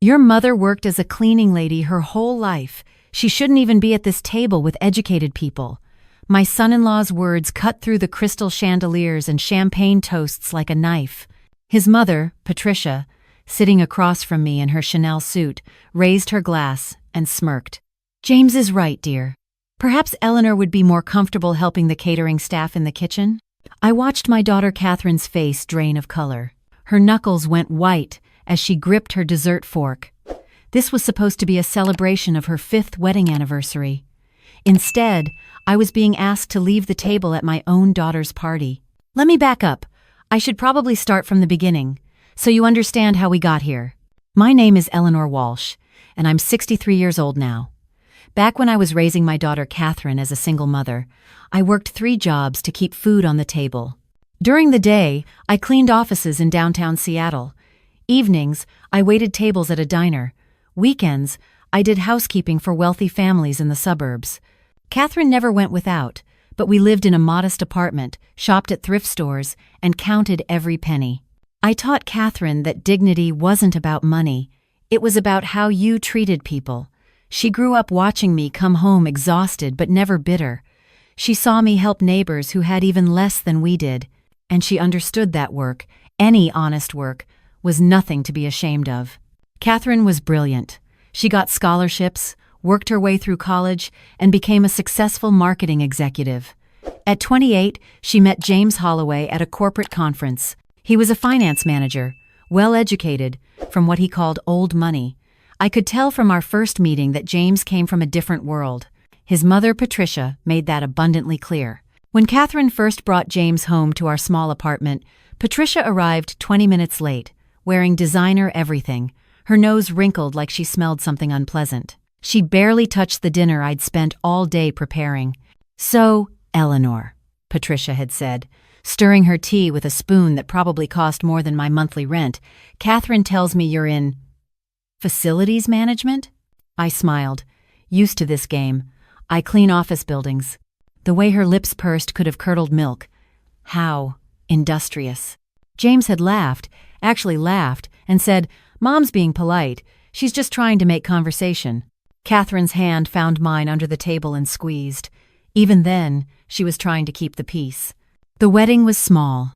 Your mother worked as a cleaning lady her whole life. She shouldn't even be at this table with educated people. My son-in-law's words cut through the crystal chandeliers and champagne toasts like a knife. His mother, Patricia, sitting across from me in her Chanel suit, raised her glass and smirked. James is right, dear. Perhaps Eleanor would be more comfortable helping the catering staff in the kitchen? I watched my daughter Catherine's face drain of color. Her knuckles went white as she gripped her dessert fork. This was supposed to be a celebration of her 5th wedding anniversary. Instead, I was being asked to leave the table at my own daughter's party. Let me back up. I should probably start from the beginning, so you understand how we got here. My name is Eleanor Walsh, and I'm 63 years old now. Back when I was raising my daughter Catherine as a single mother, I worked 3 jobs to keep food on the table. During the day, I cleaned offices in downtown Seattle. Evenings, I waited tables at a diner. Weekends, I did housekeeping for wealthy families in the suburbs. Catherine never went without, but we lived in a modest apartment, shopped at thrift stores, and counted every penny. I taught Catherine that dignity wasn't about money. It was about how you treated people. She grew up watching me come home exhausted but never bitter. She saw me help neighbors who had even less than we did, and she understood that work, any honest work, was nothing to be ashamed of. Catherine was brilliant. She got scholarships, worked her way through college, and became a successful marketing executive. At 28, she met James Holloway at a corporate conference. He was a finance manager, well-educated, from what he called old money. I could tell from our first meeting that James came from a different world. His mother, Patricia, made that abundantly clear. When Catherine first brought James home to our small apartment, Patricia arrived 20 minutes late, wearing designer everything, her nose wrinkled like she smelled something unpleasant. She barely touched the dinner I'd spent all day preparing. "So, Eleanor," Patricia had said, stirring her tea with a spoon that probably cost more than my monthly rent, "Catherine tells me you're in facilities management?" I smiled, used to this game. I clean office buildings. The way her lips pursed could have curdled milk. How industrious. James had laughed, and said, "Mom's being polite. She's just trying to make conversation." Catherine's hand found mine under the table and squeezed. Even then, she was trying to keep the peace. The wedding was small.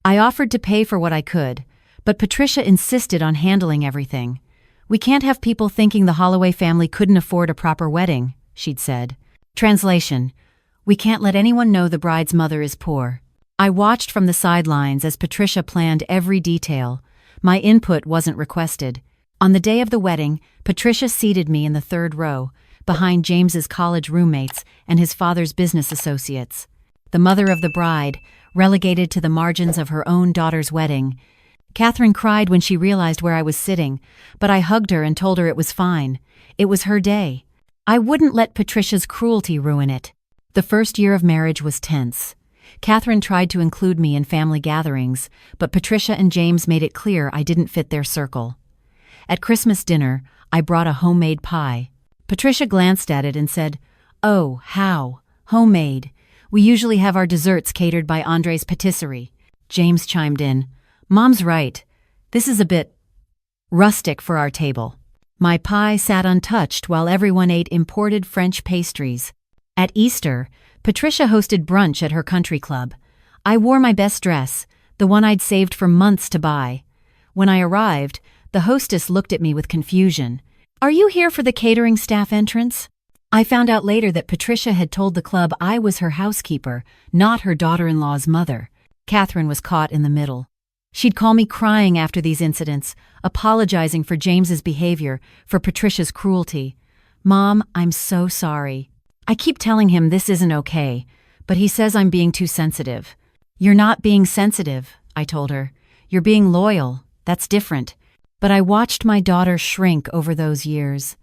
I offered to pay for what I could, but Patricia insisted on handling everything. "We can't have people thinking the Holloway family couldn't afford a proper wedding," she'd said. Translation: "We can't let anyone know the bride's mother is poor." I watched from the sidelines as Patricia planned every detail. My input wasn't requested. On the day of the wedding, Patricia seated me in the 3rd row, behind James's college roommates and his father's business associates. The mother of the bride, relegated to the margins of her own daughter's wedding. Catherine cried when she realized where I was sitting, but I hugged her and told her it was fine. It was her day. I wouldn't let Patricia's cruelty ruin it. The first year of marriage was tense. Catherine tried to include me in family gatherings, but Patricia and James made it clear I didn't fit their circle. At Christmas dinner, I brought a homemade pie. Patricia glanced at it and said, "Oh, how? Homemade. We usually have our desserts catered by Andre's Patisserie." James chimed in, "Mom's right. This is a bit rustic for our table." My pie sat untouched while everyone ate imported French pastries. At Easter, Patricia hosted brunch at her country club. I wore my best dress, the one I'd saved for months to buy. When I arrived, the hostess looked at me with confusion. "Are you here for the catering staff entrance?" I found out later that Patricia had told the club I was her housekeeper, not her daughter-in-law's mother. Catherine was caught in the middle. She'd call me crying after these incidents, apologizing for James's behavior, for Patricia's cruelty. "Mom, I'm so sorry. I keep telling him this isn't okay, but he says I'm being too sensitive." "You're not being sensitive," I told her. "You're being loyal. That's different." But I watched my daughter shrink over those years.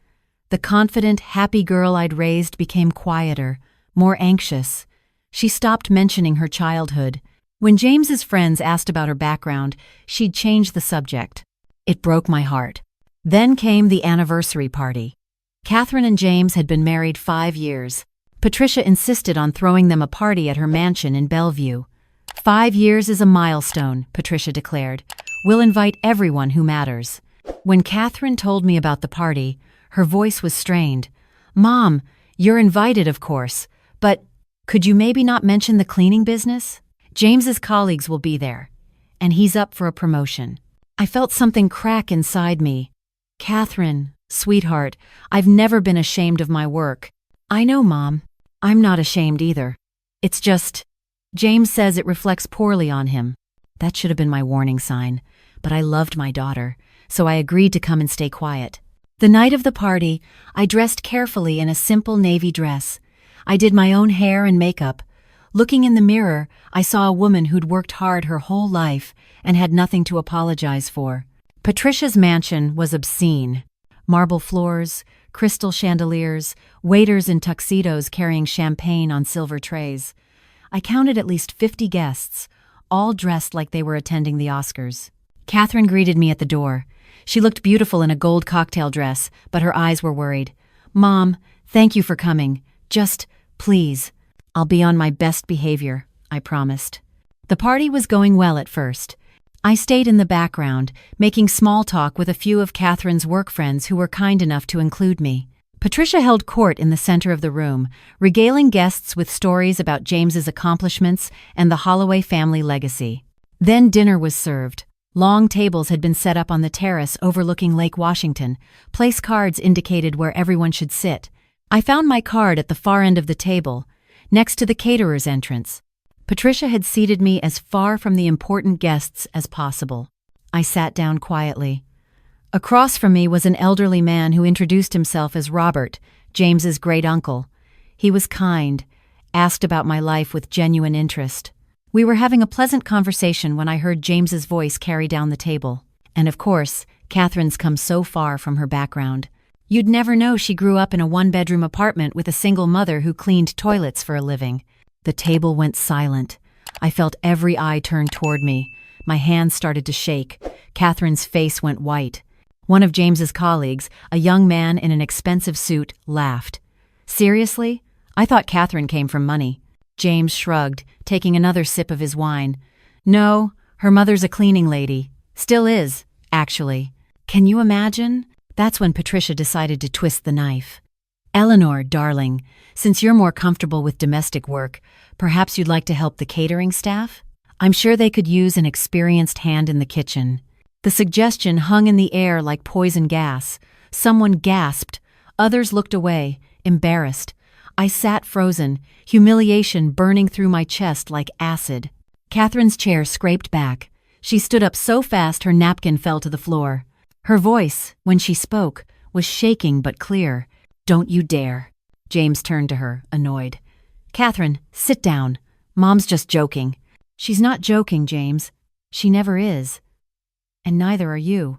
The confident, happy girl I'd raised became quieter, more anxious. She stopped mentioning her childhood. When James's friends asked about her background, she'd change the subject. It broke my heart. Then came the anniversary party. Catherine and James had been married 5 years. Patricia insisted on throwing them a party at her mansion in Bellevue. 5 years is a milestone, Patricia declared. "We'll invite everyone who matters." When Catherine told me about the party, her voice was strained. "Mom, you're invited, of course, but could you maybe not mention the cleaning business? James's colleagues will be there, and he's up for a promotion." I felt something crack inside me. "Catherine, sweetheart, I've never been ashamed of my work." "I know, Mom. I'm not ashamed either. It's just, James says it reflects poorly on him." That should have been my warning sign, but I loved my daughter, so I agreed to come and stay quiet. The night of the party, I dressed carefully in a simple navy dress. I did my own hair and makeup. Looking in the mirror, I saw a woman who'd worked hard her whole life and had nothing to apologize for. Patricia's mansion was obscene. Marble floors, crystal chandeliers, waiters in tuxedos carrying champagne on silver trays. I counted at least 50 guests, all dressed like they were attending the Oscars. Catherine greeted me at the door. She looked beautiful in a gold cocktail dress, but her eyes were worried. "Mom, thank you for coming. Just, please." "I'll be on my best behavior," I promised. The party was going well at first. I stayed in the background, making small talk with a few of Catherine's work friends who were kind enough to include me. Patricia held court in the center of the room, regaling guests with stories about James's accomplishments and the Holloway family legacy. Then dinner was served. Long tables had been set up on the terrace overlooking Lake Washington. Place cards indicated where everyone should sit. I found my card at the far end of the table, next to the caterer's entrance. Patricia had seated me as far from the important guests as possible. I sat down quietly. Across from me was an elderly man who introduced himself as Robert, James's great-uncle. He was kind, asked about my life with genuine interest. We were having a pleasant conversation when I heard James's voice carry down the table. And of course, Catherine's come so far from her background. You'd never know she grew up in a one-bedroom apartment with a single mother who cleaned toilets for a living. The table went silent. I felt every eye turn toward me. My hands started to shake. Catherine's face went white. One of James's colleagues, a young man in an expensive suit, laughed. "Seriously? I thought Catherine came from money." James shrugged, taking another sip of his wine. "No, her mother's a cleaning lady. Still is, actually." Can you imagine? That's when Patricia decided to twist the knife. "Eleanor, darling, since you're more comfortable with domestic work, perhaps you'd like to help the catering staff? I'm sure they could use an experienced hand in the kitchen." The suggestion hung in the air like poison gas. Someone gasped. Others looked away, embarrassed. I sat frozen, humiliation burning through my chest like acid. Catherine's chair scraped back. She stood up so fast her napkin fell to the floor. Her voice, when she spoke, was shaking but clear. "Don't you dare." James turned to her, annoyed. "Catherine, sit down. Mom's just joking." "She's not joking, James. She never is. And neither are you."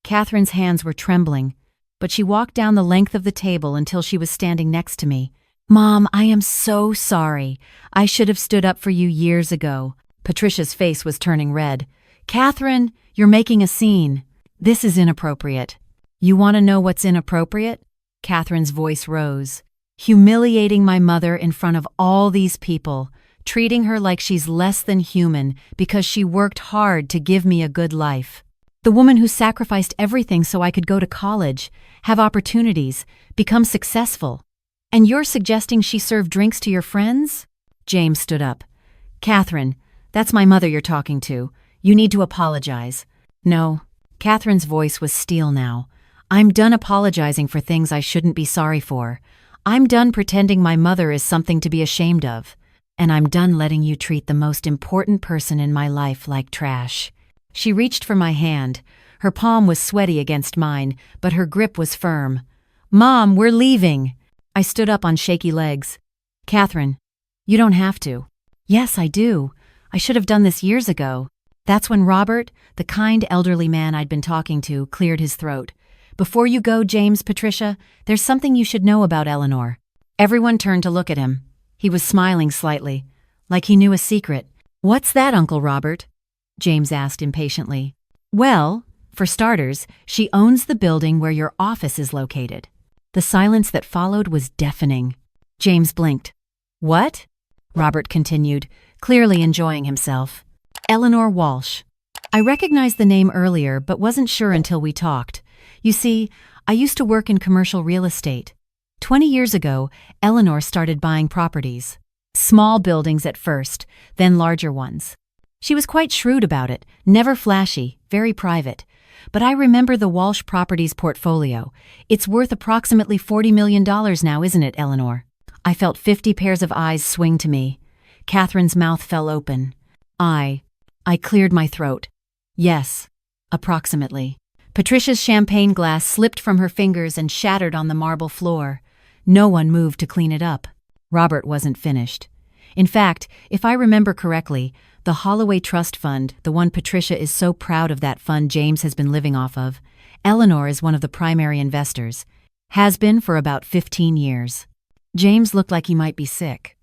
Catherine's hands were trembling, but she walked down the length of the table until she was standing next to me. "Mom, I am so sorry. I should have stood up for you years ago." Patricia's face was turning red. "Catherine, you're making a scene. This is inappropriate." "You want to know what's inappropriate?" Catherine's voice rose. "Humiliating my mother in front of all these people, treating her like she's less than human because she worked hard to give me a good life. The woman who sacrificed everything so I could go to college, have opportunities, become successful. And you're suggesting she served drinks to your friends?" James stood up. "Catherine, that's my mother you're talking to. You need to apologize." "No." Catherine's voice was steel now. "I'm done apologizing for things I shouldn't be sorry for. I'm done pretending my mother is something to be ashamed of. And I'm done letting you treat the most important person in my life like trash." She reached for my hand. Her palm was sweaty against mine, but her grip was firm. "Mom, we're leaving." I stood up on shaky legs. "Catherine, you don't have to." "Yes, I do. I should have done this years ago." That's when Robert, the kind elderly man I'd been talking to, cleared his throat. "Before you go, James, Patricia, there's something you should know about Eleanor." Everyone turned to look at him. He was smiling slightly, like he knew a secret. "What's that, Uncle Robert?" James asked impatiently. "Well, for starters, she owns the building where your office is located." The silence that followed was deafening. James blinked. "What?" Robert continued, clearly enjoying himself. "Eleanor Walsh. I recognized the name earlier but wasn't sure until we talked. You see, I used to work in commercial real estate. 20 years ago, Eleanor started buying properties. Small buildings at first, then larger ones. She was quite shrewd about it, never flashy, very private. But I remember the Walsh Properties portfolio. It's worth approximately $40 million now, isn't it, Eleanor? I felt 50 pairs of eyes swing to me. Catherine's mouth fell open. I cleared my throat. Yes, approximately. Patricia's champagne glass slipped from her fingers and shattered on the marble floor. No one moved to clean it up. Robert wasn't finished. In fact, if I remember correctly, the Holloway Trust Fund, the one Patricia is so proud of, that fund James has been living off of, Eleanor is one of the primary investors. Has been for about 15 years. James looked like he might be sick.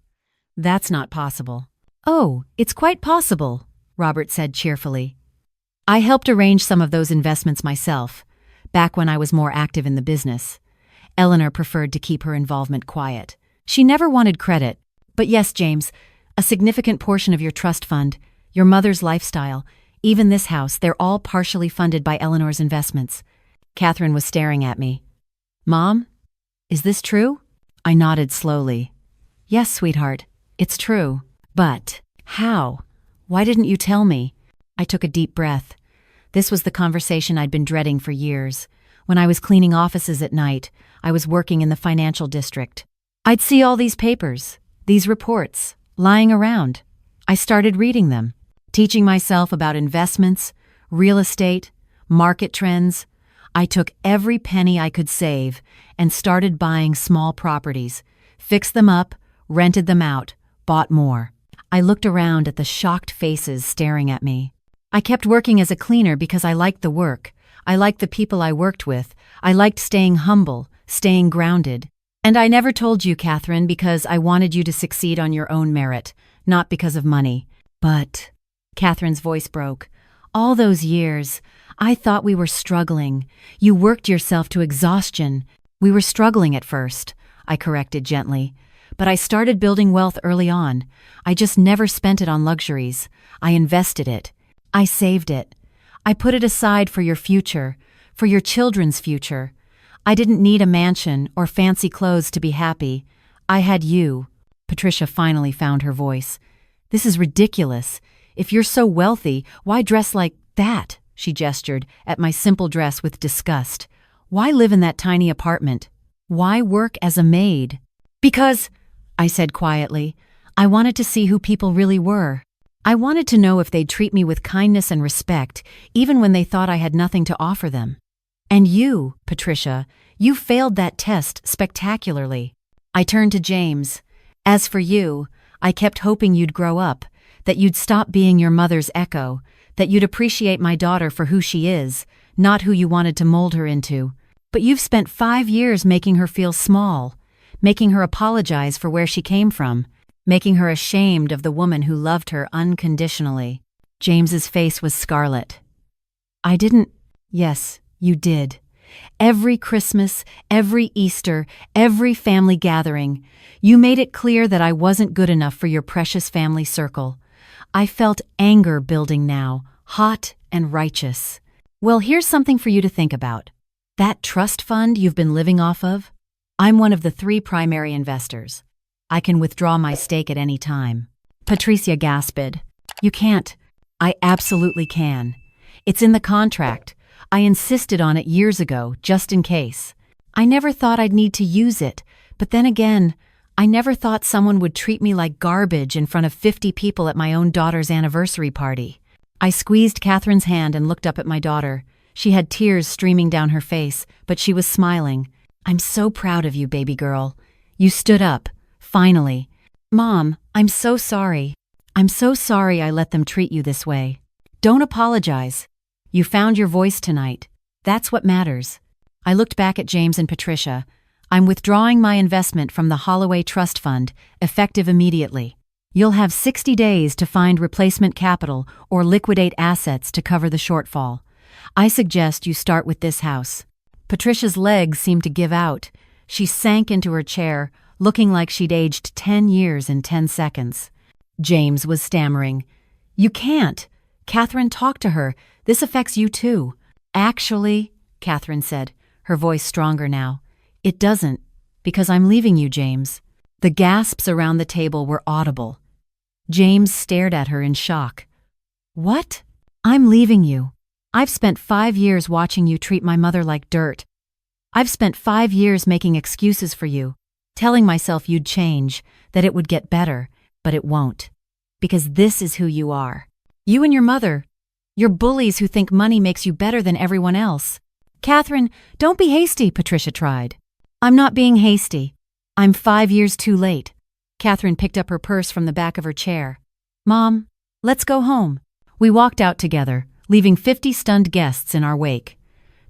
That's not possible. Oh, it's quite possible, Robert said cheerfully. I helped arrange some of those investments myself, back when I was more active in the business. Eleanor preferred to keep her involvement quiet. She never wanted credit. But yes, James, a significant portion of your trust fund, your mother's lifestyle, even this house, they're all partially funded by Eleanor's investments. Catherine was staring at me. Mom, is this true? I nodded slowly. Yes, sweetheart, it's true. But how? Why didn't you tell me? I took a deep breath. This was the conversation I'd been dreading for years. When I was cleaning offices at night, I was working in the financial district. I'd see all these papers, these reports, lying around. I started reading them, teaching myself about investments, real estate, market trends. I took every penny I could save and started buying small properties, fixed them up, rented them out, bought more. I looked around at the shocked faces staring at me. I kept working as a cleaner because I liked the work. I liked the people I worked with. I liked staying humble, staying grounded. And I never told you, Catherine, because I wanted you to succeed on your own merit, not because of money. But, Catherine's voice broke, all those years, I thought we were struggling. You worked yourself to exhaustion. We were struggling at first, I corrected gently. But I started building wealth early on. I just never spent it on luxuries. I invested it. I saved it. I put it aside for your future, for your children's future. I didn't need a mansion or fancy clothes to be happy. I had you. Patricia finally found her voice. This is ridiculous. If you're so wealthy, why dress like that? She gestured at my simple dress with disgust. Why live in that tiny apartment? Why work as a maid? Because, I said quietly, I wanted to see who people really were. I wanted to know if they'd treat me with kindness and respect, even when they thought I had nothing to offer them. And you, Patricia, you failed that test spectacularly. I turned to James. As for you, I kept hoping you'd grow up, that you'd stop being your mother's echo, that you'd appreciate my daughter for who she is, not who you wanted to mold her into. But you've spent 5 years making her feel small, making her apologize for where she came from, making her ashamed of the woman who loved her unconditionally. James's face was scarlet. I didn't. Yes, you did. Every Christmas, every Easter, every family gathering, you made it clear that I wasn't good enough for your precious family circle. I felt anger building now, hot and righteous. Well, here's something for you to think about. That trust fund you've been living off of? I'm one of the 3 primary investors. I can withdraw my stake at any time. Patricia gasped. You can't. I absolutely can. It's in the contract. I insisted on it years ago, just in case. I never thought I'd need to use it, but then again, I never thought someone would treat me like garbage in front of 50 people at my own daughter's anniversary party. I squeezed Catherine's hand and looked up at my daughter. She had tears streaming down her face, but she was smiling. I'm so proud of you, baby girl. You stood up. Finally. Mom, I'm so sorry. I'm so sorry I let them treat you this way. Don't apologize. You found your voice tonight. That's what matters. I looked back at James and Patricia. I'm withdrawing my investment from the Holloway Trust Fund, effective immediately. You'll have 60 days to find replacement capital or liquidate assets to cover the shortfall. I suggest you start with this house. Patricia's legs seemed to give out. She sank into her chair, looking like she'd aged 10 years in 10 seconds. James was stammering. You can't. Catherine, talk to her. This affects you too. Actually, Catherine said, her voice stronger now, it doesn't, because I'm leaving you, James. The gasps around the table were audible. James stared at her in shock. What? I'm leaving you. I've spent 5 years watching you treat my mother like dirt. I've spent 5 years making excuses for you, telling myself you'd change, that it would get better, but it won't. Because this is who you are. You and your mother. You're bullies who think money makes you better than everyone else. Catherine, don't be hasty, Patricia tried. I'm not being hasty. I'm 5 years too late. Catherine picked up her purse from the back of her chair. Mom, let's go home. We walked out together, leaving 50 stunned guests in our wake.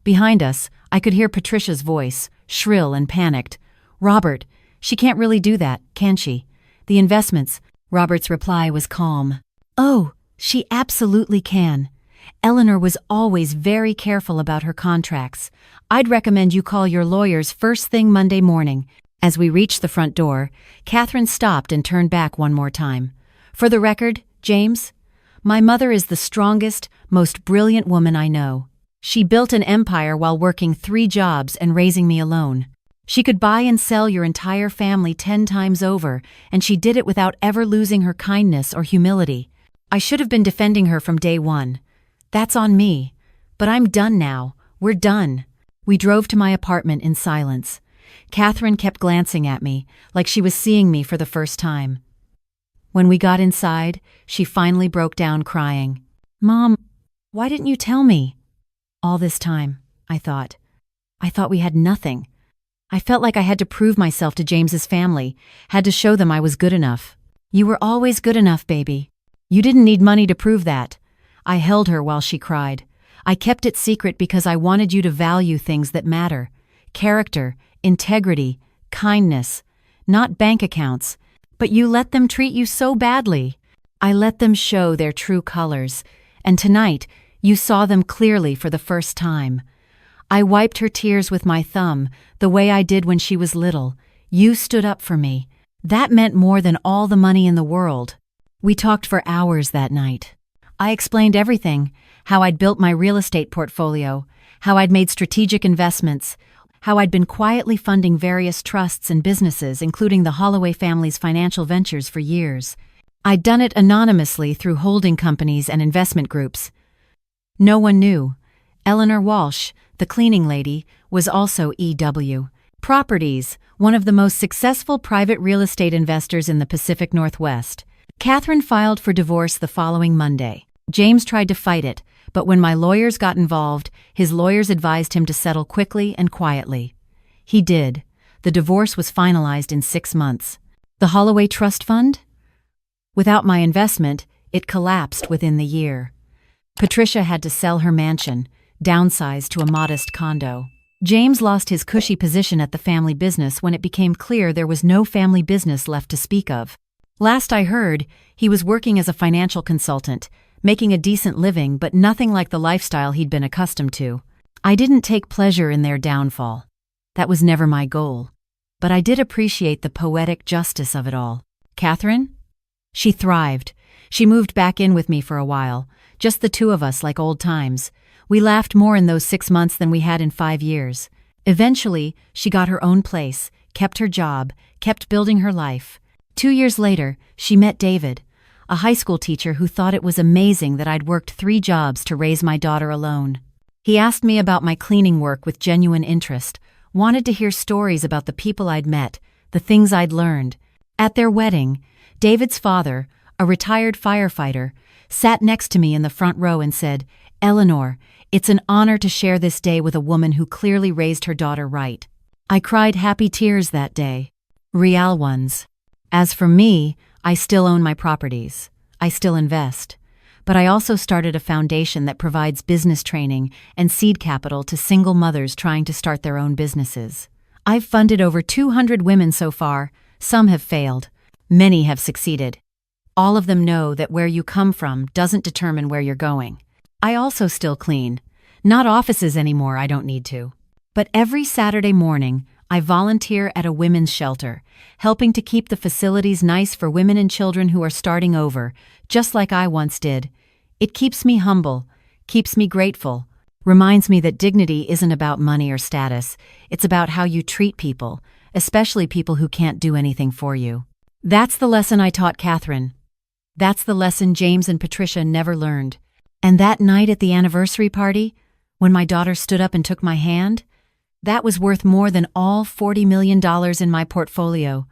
Behind us, I could hear Patricia's voice, shrill and panicked. Robert, she can't really do that, can she? The investments. Robert's reply was calm. Oh, she absolutely can. Eleanor was always very careful about her contracts. I'd recommend you call your lawyers first thing Monday morning. As we reached the front door, Catherine stopped and turned back one more time. For the record, James, my mother is the strongest, most brilliant woman I know. She built an empire while working 3 jobs and raising me alone. She could buy and sell your entire family 10 times over, and she did it without ever losing her kindness or humility. I should have been defending her from day one. That's on me. But I'm done now. We're done. We drove to my apartment in silence. Catherine kept glancing at me, like she was seeing me for the first time. When we got inside, she finally broke down crying. Mom, why didn't you tell me? All this time, I thought. I thought we had nothing. I felt like I had to prove myself to James's family, had to show them I was good enough. You were always good enough, baby. You didn't need money to prove that. I held her while she cried. I kept it secret because I wanted you to value things that matter. Character, integrity, kindness. Not bank accounts. But you let them treat you so badly. I let them show their true colors. And tonight, you saw them clearly for the first time. I wiped her tears with my thumb, the way I did when she was little. You stood up for me. That meant more than all the money in the world. We talked for hours that night. I explained everything, how I'd built my real estate portfolio, how I'd made strategic investments, how I'd been quietly funding various trusts and businesses, including the Holloway family's financial ventures for years. I'd done it anonymously through holding companies and investment groups. No one knew. Eleanor Walsh, the cleaning lady, was also EW. Properties, one of the most successful private real estate investors in the Pacific Northwest. Catherine filed for divorce the following Monday. James tried to fight it, but when my lawyers got involved, his lawyers advised him to settle quickly and quietly. He did. The divorce was finalized in 6 months. The Holloway Trust Fund? Without my investment, it collapsed within the year. Patricia had to sell her mansion, downsized to a modest condo. James lost his cushy position at the family business when it became clear there was no family business left to speak of. Last I heard, he was working as a financial consultant, making a decent living but nothing like the lifestyle he'd been accustomed to. I didn't take pleasure in their downfall. That was never my goal. But I did appreciate the poetic justice of it all. Catherine? She thrived. She moved back in with me for a while, just the two of us like old times. We laughed more in those 6 months than we had in 5 years. Eventually, she got her own place, kept her job, kept building her life. 2 years later, she met David, a high school teacher who thought it was amazing that I'd worked 3 jobs to raise my daughter alone. He asked me about my cleaning work with genuine interest, wanted to hear stories about the people I'd met, the things I'd learned. At their wedding, David's father, a retired firefighter, sat next to me in the front row and said, "Eleanor, it's an honor to share this day with a woman who clearly raised her daughter right." I cried happy tears that day. Real ones. As for me, I still own my properties. I still invest. But I also started a foundation that provides business training and seed capital to single mothers trying to start their own businesses. I've funded over 200 women so far. Some have failed. Many have succeeded. All of them know that where you come from doesn't determine where you're going. I also still clean. Not offices anymore, I don't need to. But every Saturday morning, I volunteer at a women's shelter, helping to keep the facilities nice for women and children who are starting over, just like I once did. It keeps me humble, keeps me grateful, reminds me that dignity isn't about money or status, it's about how you treat people, especially people who can't do anything for you. That's the lesson I taught Catherine. That's the lesson James and Patricia never learned. And that night at the anniversary party, when my daughter stood up and took my hand, that was worth more than all $40 million in my portfolio,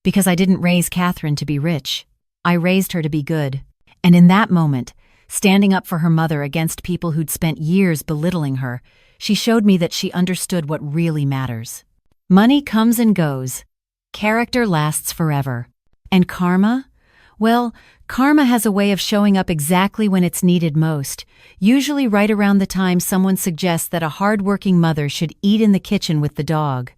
because I didn't raise Catherine to be rich. I raised her to be good. And in that moment, standing up for her mother against people who'd spent years belittling her, she showed me that she understood what really matters. Money comes and goes. Character lasts forever. And karma? Well, karma has a way of showing up exactly when it's needed most, usually right around the time someone suggests that a hard-working mother should eat in the kitchen with the dog.